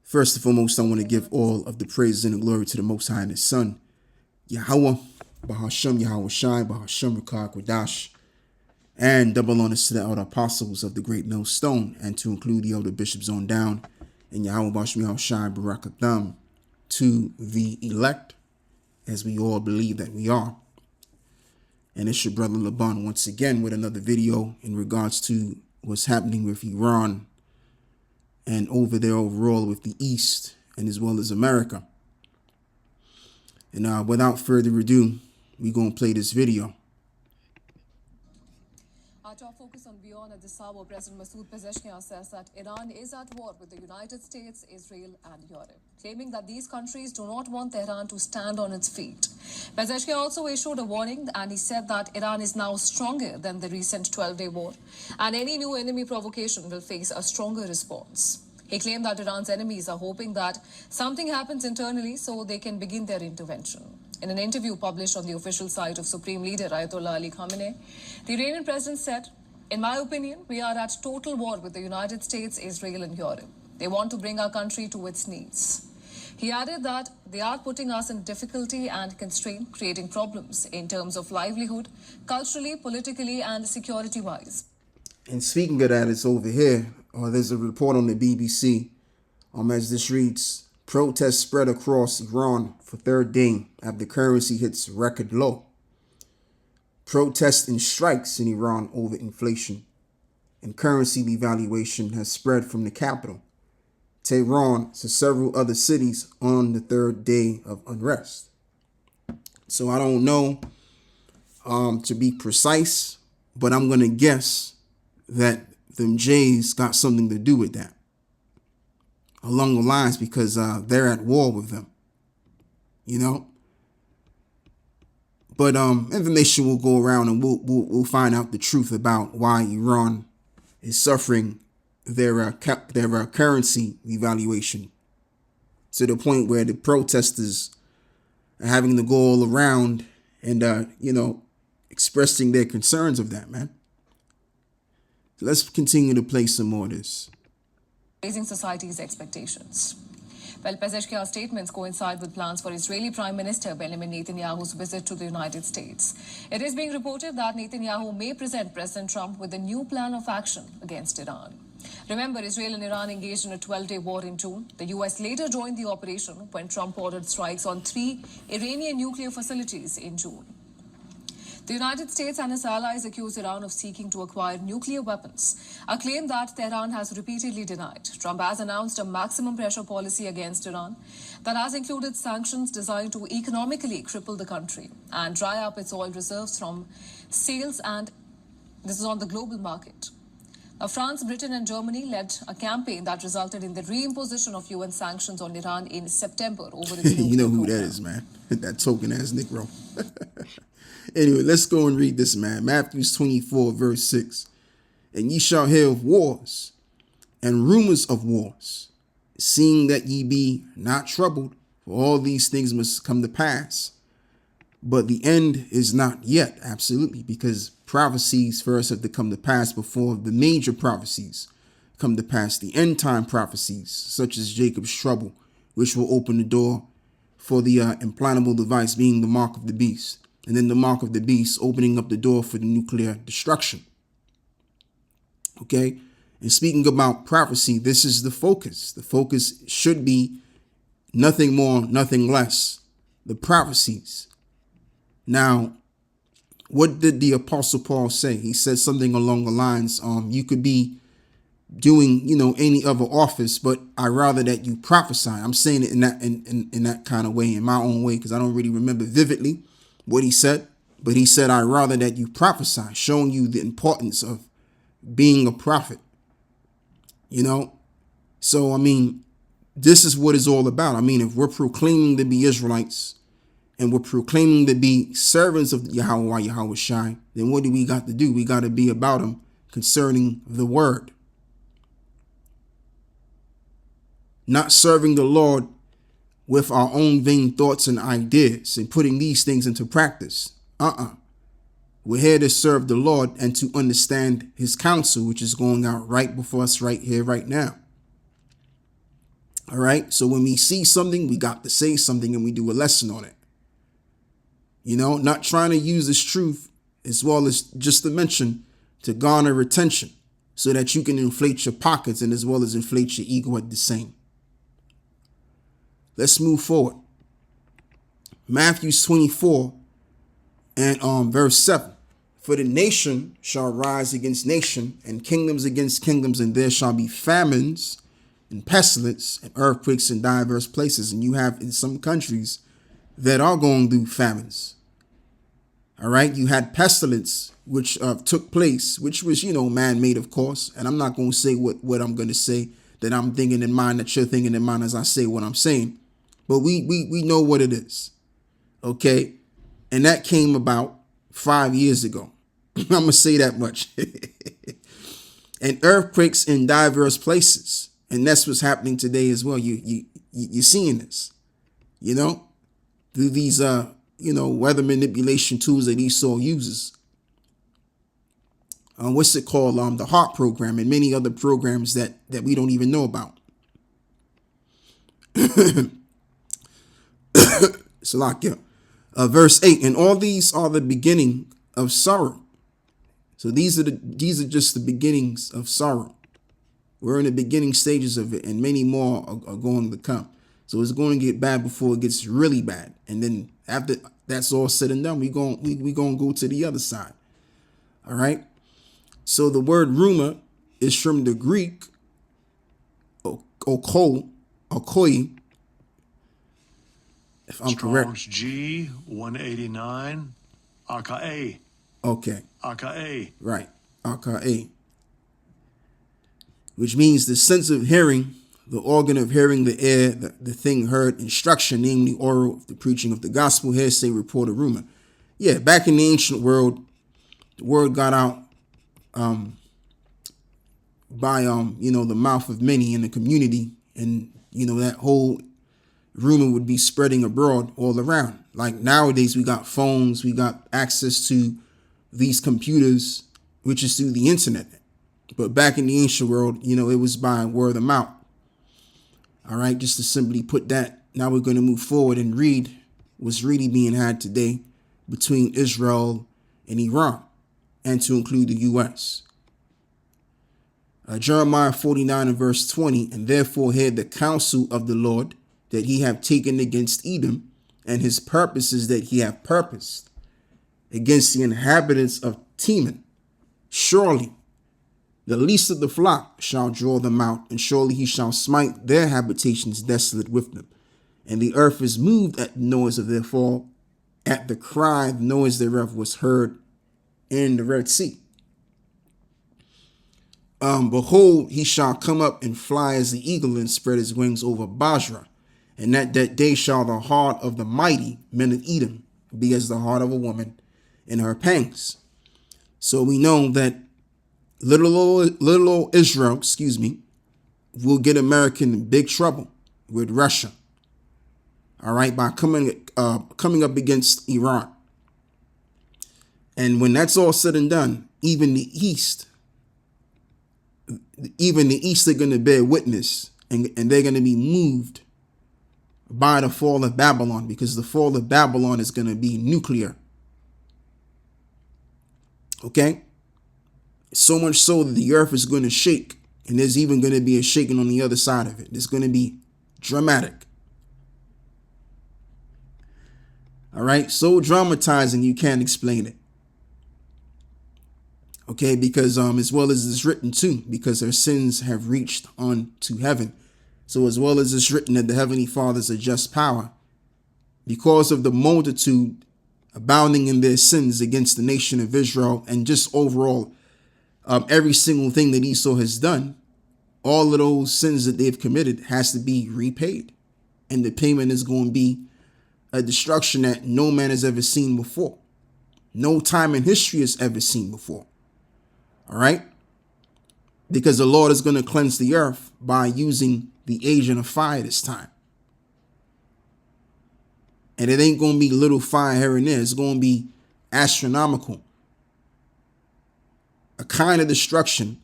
First and foremost, I want to give all of the praises and the glory to the Most High and His Son, Yahweh, Bahashem, Yahweh Shai, Bahashem, Rakah, Quadash, and double honors to the elder apostles of the great millstone, and to include the elder bishops on down, and Yahweh, Bahashem, Yahweh Shai, Barakatham, to the elect, as we all believe that we are. And it's your brother Laban once again with another video in regards to what's happening with Iran and over there overall with the East and as well as America. And without further ado, we're going to play this video. Our top focus on Beyond at this hour, President Masoud Pezeshkia says that Iran is at war with the United States, Israel and Europe, claiming that these countries do not want Tehran to stand on its feet. Pezeshkia also issued a warning, and he said that Iran is now stronger than the recent 12-day war, and any new enemy provocation will face a stronger response. He claimed that Iran's enemies are hoping that something happens internally so they can begin their intervention. In an interview published on the official site of Supreme Leader Ayatollah Ali Khamenei, the Iranian president said, "In my opinion, we are at total war with the United States, Israel and Europe. They want to bring our country to its knees." He added that they are putting us in difficulty and constraint, creating problems in terms of livelihood, culturally, politically and security-wise. And speaking of that, it's over here. There's a report on the BBC, as this reads, protests spread across Iran for third day after currency hits record low. Protests and strikes in Iran over inflation and currency devaluation has spread from the capital, Tehran, to several other cities on the third day of unrest. So I don't know to be precise, but I'm going to guess that them Jays got something to do with that along the lines, because they're at war with them, you know. But information will go around, and we'll find out the truth about why Iran is suffering their currency devaluation to the point where the protesters are having to go all around and expressing their concerns of that, man. So let's continue to play some more of this. Raising society's expectations. Well, Pezeshkia's statements coincide with plans for Israeli Prime Minister Benjamin Netanyahu's visit to the United States. It is being reported that Netanyahu may present President Trump with a new plan of action against Iran. Remember, Israel and Iran engaged in a 12-day war in June. The US later joined the operation when Trump ordered strikes on 3 Iranian nuclear facilities in June. The United States and its allies accuse Iran of seeking to acquire nuclear weapons, a claim that Tehran has repeatedly denied. Trump has announced a maximum pressure policy against Iran that has included sanctions designed to economically cripple the country and dry up its oil reserves from sales, and this is on the global market. Now, France, Britain and Germany led a campaign that resulted in the reimposition of UN sanctions on Iran in September over its nuclear You know who program. that is, man. That token-ass Negro. Anyway, let's go and read this, man. Matthew 24, verse 6. And ye shall hear of wars and rumors of wars, seeing that ye be not troubled, for all these things must come to pass. But the end is not yet, absolutely, because prophecies first have to come to pass before the major prophecies come to pass. The end time prophecies, such as Jacob's trouble, which will open the door for the implantable device being the mark of the beast. And then the mark of the beast opening up the door for the nuclear destruction. Okay? And speaking about prophecy, this is the focus. The focus should be nothing more, nothing less. The prophecies. Now, what did the Apostle Paul say? He said something along the lines, you could be doing, any other office, but I rather that you prophesy. I'm saying it in that kind of way, in my own way, because I don't really remember vividly what he said, but he said, I rather that you prophesy, showing you the importance of being a prophet, So, I mean, this is what it's all about. I mean, if we're proclaiming to be Israelites and we're proclaiming to be servants of Yahweh Shai, then what do we got to do? We got to be about them concerning the word. Not serving the Lord with our own vain thoughts and ideas and putting these things into practice. We're here to serve the Lord and to understand his counsel, which is going out right before us right here, right now. All right. So when we see something, we got to say something and we do a lesson on it. Not trying to use this truth as well as just to mention to garner attention so that you can inflate your pockets and as well as inflate your ego at the same. Let's move forward. Matthew 24 and verse 7. For the nation shall rise against nation and kingdoms against kingdoms, and there shall be famines and pestilence and earthquakes in diverse places. And you have in some countries that are going through famines. All right. You had pestilence, which took place, which was, man-made, of course. And I'm not going to say what I'm going to say that I'm thinking in mind, that you're thinking in mind as I say what I'm saying. But we know what it is. OK, and that came about 5 years ago. I'm going to say that much. And earthquakes in diverse places. And that's what's happening today as well. You're seeing this, through these, weather manipulation tools that Esau uses. What's it called? The HARP program and many other programs that we don't even know about. Salakia. Verse 8, and all these are the beginning of sorrow. So these are just the beginnings of sorrow. We're in the beginning stages of it, and many more are going to come. So it's going to get bad before it gets really bad. And then after that's all said and done, we're going to go to the other side. All right. So the word rumor is from the Greek okoi, if I'm correct. G 189, aka. Okay. Aka. Right. Aka. Which means the sense of hearing, the organ of hearing, the ear, the thing heard, instruction, namely oral, the preaching of the gospel, hearsay, report, or rumor. Yeah, back in the ancient world, the word got out by the mouth of many in the community, and that whole rumor would be spreading abroad all around. Like nowadays, we got phones, we got access to these computers, which is through the internet. But back in the ancient world, it was by word of mouth. All right, just to simply put that. Now we're going to move forward and read what's really being had today between Israel and Iran, and to include the U.S. Jeremiah 49 and verse 20, and therefore hear the counsel of the Lord that he have taken against Edom, and his purposes that he have purposed against the inhabitants of Teman. Surely the least of the flock shall draw them out, and surely he shall smite their habitations desolate with them. And the earth is moved at the noise of their fall. At the cry, the noise thereof was heard in the Red Sea. Behold, he shall come up and fly as the eagle and spread his wings over Basra. And at that day shall the heart of the mighty men of Edom be as the heart of a woman in her pangs. So we know that little old Israel, will get America in big trouble with Russia. All right, by coming up against Iran. And when that's all said and done, even the East are going to bear witness, and they're going to be moved by the fall of Babylon, because the fall of Babylon is going to be nuclear. Okay? So much so that the earth is going to shake, and there's even going to be a shaking on the other side of it. It's going to be dramatic. All right? So dramatizing, you can't explain it. Okay? Because as well as it's written too, because their sins have reached unto heaven. So as well as it's written that the Heavenly Father is a just power, because of the multitude abounding in their sins against the nation of Israel, and just overall every single thing that Esau has done, all of those sins that they've committed has to be repaid. And the payment is going to be a destruction that no man has ever seen before. No time in history has ever seen before. All right? Because the Lord is going to cleanse the earth by using the agent of fire this time. And it ain't going to be little fire here and there. It's going to be astronomical. A kind of destruction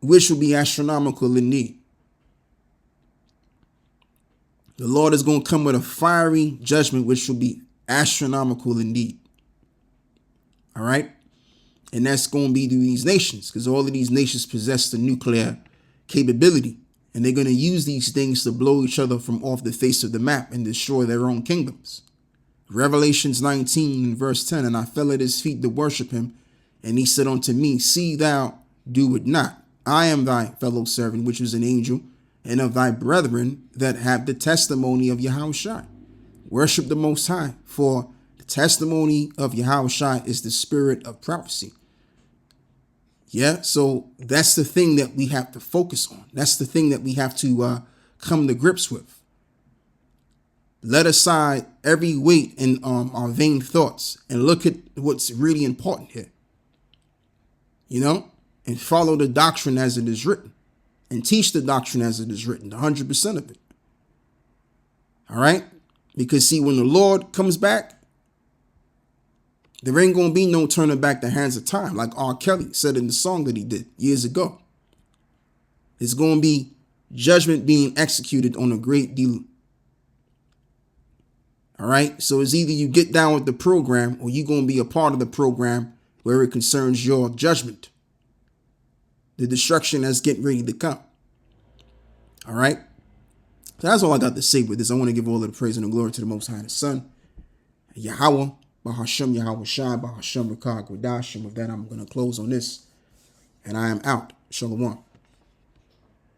which will be astronomical indeed. The Lord is going to come with a fiery judgment, which will be astronomical indeed. All right. And that's going to be to these nations, because all of these nations possess the nuclear capability. And they're going to use these things to blow each other from off the face of the map and destroy their own kingdoms. Revelations 19 and verse 10, and I fell at his feet to worship him. And he said unto me, see thou do it not. I am thy fellow servant, which was an angel, and of thy brethren that have the testimony of Yahushua. Worship the Most High, for the testimony of Yahushua is the spirit of prophecy. Yeah, so that's the thing that we have to focus on. That's the thing that we have to come to grips with. Let aside every weight and our vain thoughts and look at what's really important here. You know, and follow the doctrine as it is written. And teach the doctrine as it is written, 100% of it. All right? Because see, when the Lord comes back, there ain't going to be no turning back the hands of time, like R. Kelly said in the song that he did years ago. It's going to be judgment being executed on a great deal. All right? So it's either you get down with the program or you're going to be a part of the program where it concerns your judgment. The destruction that's getting ready to come. All right. So that's all I got to say with this. I want to give all of the praise and the glory to the Most High, the Son, Yahweh, Bahashem, Yahweh Shai, Bahashem, Rakah, Gwadashim. With that, I'm going to close on this. And I am out. Shalom.